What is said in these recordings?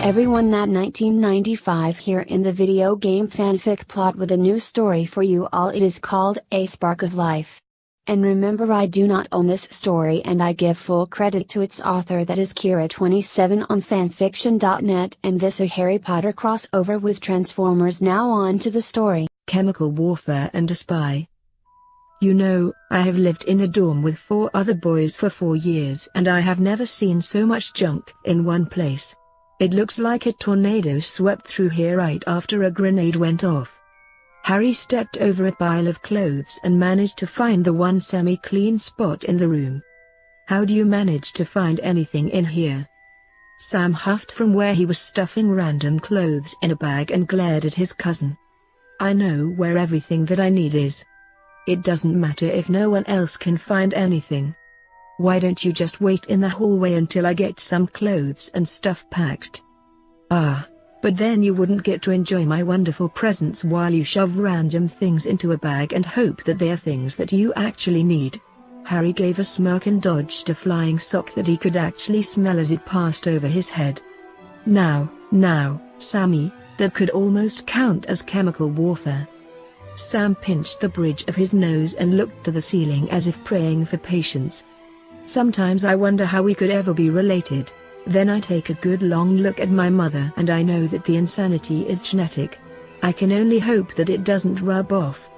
everyone, Nat 1995 here in the video game fanfic plot with a new story for you all. It is called A Spark of Life. And remember, I do not own this story and I give full credit to its author, that is Kiera27 on fanfiction.net, and this a Harry Potter crossover with Transformers. Now on to the story. Chemical warfare and a spy. You know, I have lived in a dorm with 4 other boys for 4 years and I have never seen so much junk in one place. It looks like a tornado swept through here right after a grenade went off. Harry stepped over a pile of clothes and managed to find the one semi-clean spot in the room. How do you manage to find anything in here? Sam huffed from where he was stuffing random clothes in a bag and glared at his cousin. I know where everything that I need is. It doesn't matter if no one else can find anything. Why don't you just wait in the hallway until I get some clothes and stuff packed? Ah, but then you wouldn't get to enjoy my wonderful presents while you shove random things into a bag and hope that they are things that you actually need. Harry gave a smirk and dodged a flying sock that he could actually smell as it passed over his head. Now, Sammy, that could almost count as chemical warfare. Sam pinched the bridge of his nose and looked to the ceiling as if praying for patience. Sometimes I wonder how we could ever be related. Then I take a good long look at my mother and I know that the insanity is genetic. I can only hope that it doesn't rub off.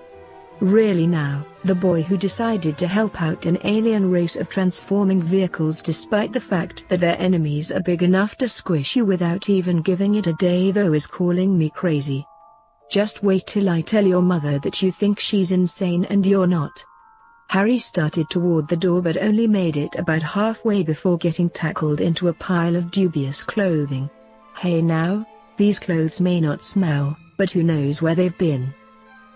Really now, the boy who decided to help out an alien race of transforming vehicles despite the fact that their enemies are big enough to squish you without even giving it a day though is calling me crazy. Just wait till I tell your mother that you think she's insane and you're not. Harry started toward the door but only made it about halfway before getting tackled into a pile of dubious clothing. Hey now, these clothes may not smell, but who knows where they've been.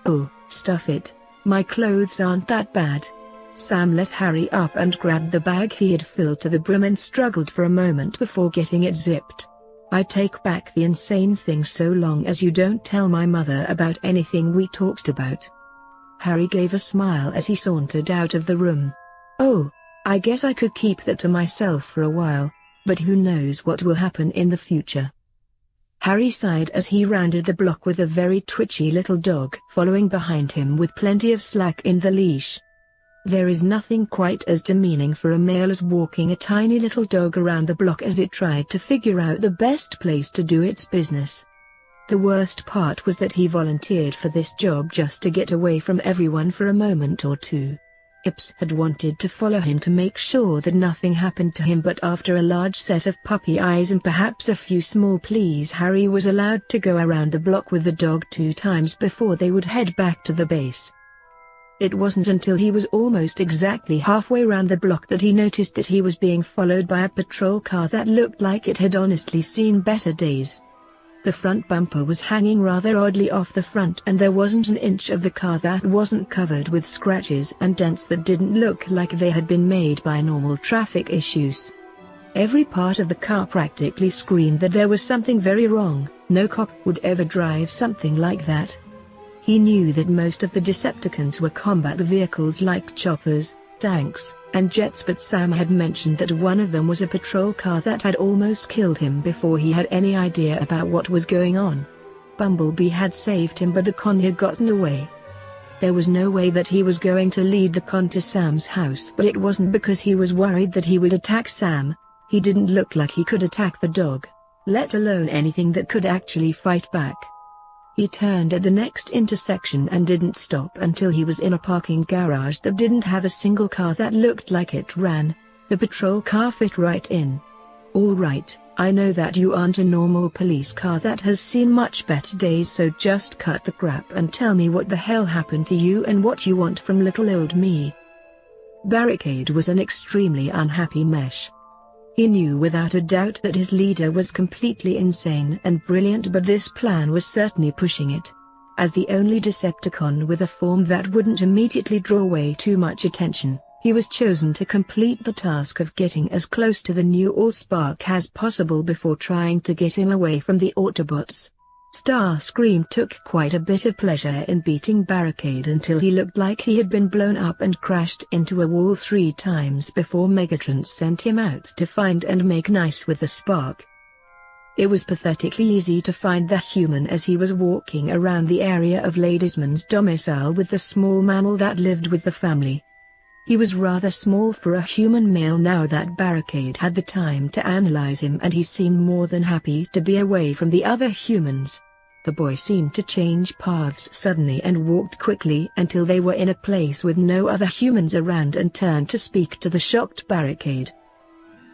Oh, stuff it, my clothes aren't that bad. Sam let Harry up and grabbed the bag he had filled to the brim and struggled for a moment before getting it zipped. I take back the insane thing so long as you don't tell my mother about anything we talked about. Harry gave a smile as he sauntered out of the room. Oh, I guess I could keep that to myself for a while, but who knows what will happen in the future. Harry sighed as he rounded the block with a very twitchy little dog following behind him with plenty of slack in the leash. There is nothing quite as demeaning for a male as walking a tiny little dog around the block as it tried to figure out the best place to do its business. The worst part was that he volunteered for this job just to get away from everyone for a moment or two. Ips had wanted to follow him to make sure that nothing happened to him, but after a large set of puppy eyes and perhaps a few small pleas, Harry was allowed to go around the block with the dog 2 times before they would head back to the base. It wasn't until he was almost exactly halfway round the block that he noticed that he was being followed by a patrol car that looked like it had honestly seen better days. The front bumper was hanging rather oddly off the front and there wasn't an inch of the car that wasn't covered with scratches and dents that didn't look like they had been made by normal traffic issues. Every part of the car practically screamed that there was something very wrong. No cop would ever drive something like that. He knew that most of the Decepticons were combat vehicles like choppers, tanks, and jets, but Sam had mentioned that one of them was a patrol car that had almost killed him before he had any idea about what was going on. Bumblebee had saved him but the con had gotten away. There was no way that he was going to lead the con to Sam's house, but it wasn't because he was worried that he would attack Sam. He didn't look like he could attack the dog, let alone anything that could actually fight back. He turned at the next intersection and didn't stop until he was in a parking garage that didn't have a single car that looked like it ran. The patrol car fit right in. All right, I know that you aren't a normal police car that has seen much better days, so just cut the crap and tell me what the hell happened to you and what you want from little old me. Barricade was an extremely unhappy mesh. He knew without a doubt that his leader was completely insane and brilliant, but this plan was certainly pushing it. As the only Decepticon with a form that wouldn't immediately draw away too much attention, he was chosen to complete the task of getting as close to the new Allspark as possible before trying to get him away from the Autobots. Starscream took quite a bit of pleasure in beating Barricade until he looked like he had been blown up and crashed into a wall 3 times before Megatron sent him out to find and make nice with the Spark. It was pathetically easy to find the human as he was walking around the area of Ladysmith's domicile with the small mammal that lived with the family. He was rather small for a human male now that Barricade had the time to analyze him, and he seemed more than happy to be away from the other humans. The boy seemed to change paths suddenly and walked quickly until they were in a place with no other humans around and turned to speak to the shocked Barricade.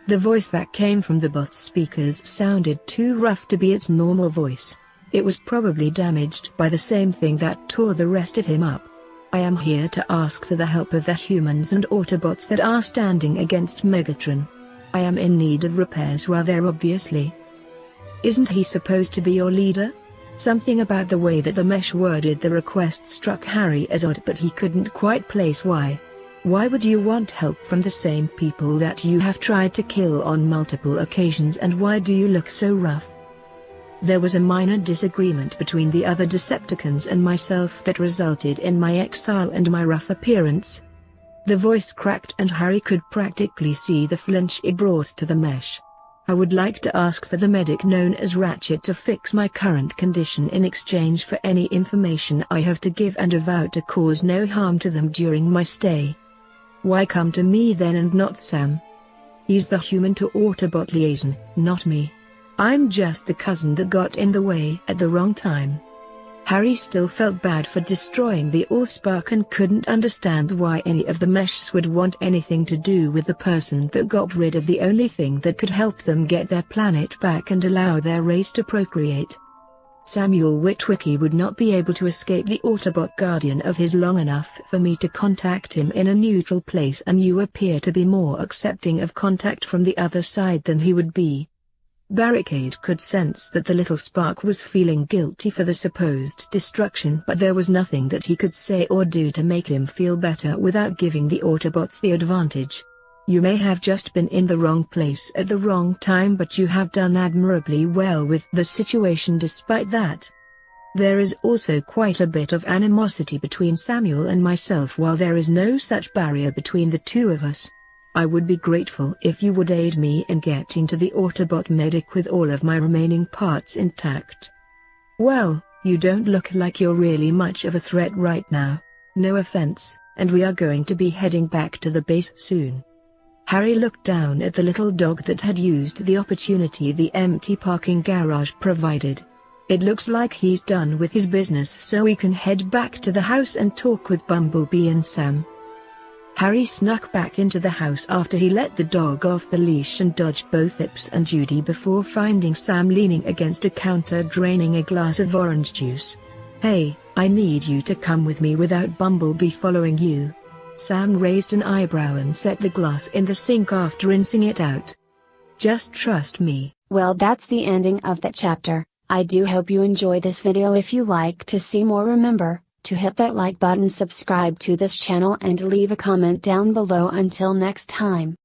The voice that came from the bot's speakers sounded too rough to be its normal voice. It was probably damaged by the same thing that tore the rest of him up. I am here to ask for the help of the humans and Autobots that are standing against Megatron. I am in need of repairs rather obviously. Isn't he supposed to be your leader? Something about the way that the mesh worded the request struck Harry as odd, but he couldn't quite place why. Why would you want help from the same people that you have tried to kill on multiple occasions, and why do you look so rough? There was a minor disagreement between the other Decepticons and myself that resulted in my exile and my rough appearance. The voice cracked and Harry could practically see the flinch it brought to the mesh. I would like to ask for the medic known as Ratchet to fix my current condition in exchange for any information I have to give, and vow to cause no harm to them during my stay. Why come to me then and not Sam? He's the human to Autobot liaison, not me. I'm just the cousin that got in the way at the wrong time. Harry still felt bad for destroying the Allspark and couldn't understand why any of the meshs would want anything to do with the person that got rid of the only thing that could help them get their planet back and allow their race to procreate. Samuel Witwicky would not be able to escape the Autobot guardian of his long enough for me to contact him in a neutral place, and you appear to be more accepting of contact from the other side than he would be. Barricade could sense that the little spark was feeling guilty for the supposed destruction, but there was nothing that he could say or do to make him feel better without giving the Autobots the advantage. You may have just been in the wrong place at the wrong time, but you have done admirably well with the situation despite that. There is also quite a bit of animosity between Samuel and myself, while there is no such barrier between the two of us. I would be grateful if you would aid me in getting to the Autobot medic with all of my remaining parts intact. Well, you don't look like you're really much of a threat right now. No offense, and we are going to be heading back to the base soon. Harry looked down at the little dog that had used the opportunity the empty parking garage provided. It looks like he's done with his business, so we can head back to the house and talk with Bumblebee and Sam. Harry snuck back into the house after he let the dog off the leash and dodged both Ips and Judy before finding Sam leaning against a counter draining a glass of orange juice. Hey, I need you to come with me without Bumblebee following you. Sam raised an eyebrow and set the glass in the sink after rinsing it out. Just trust me. Well, that's the ending of that chapter. I do hope you enjoy this video. If you like to see more, remember to hit that like button, subscribe to this channel and leave a comment down below. Until next time.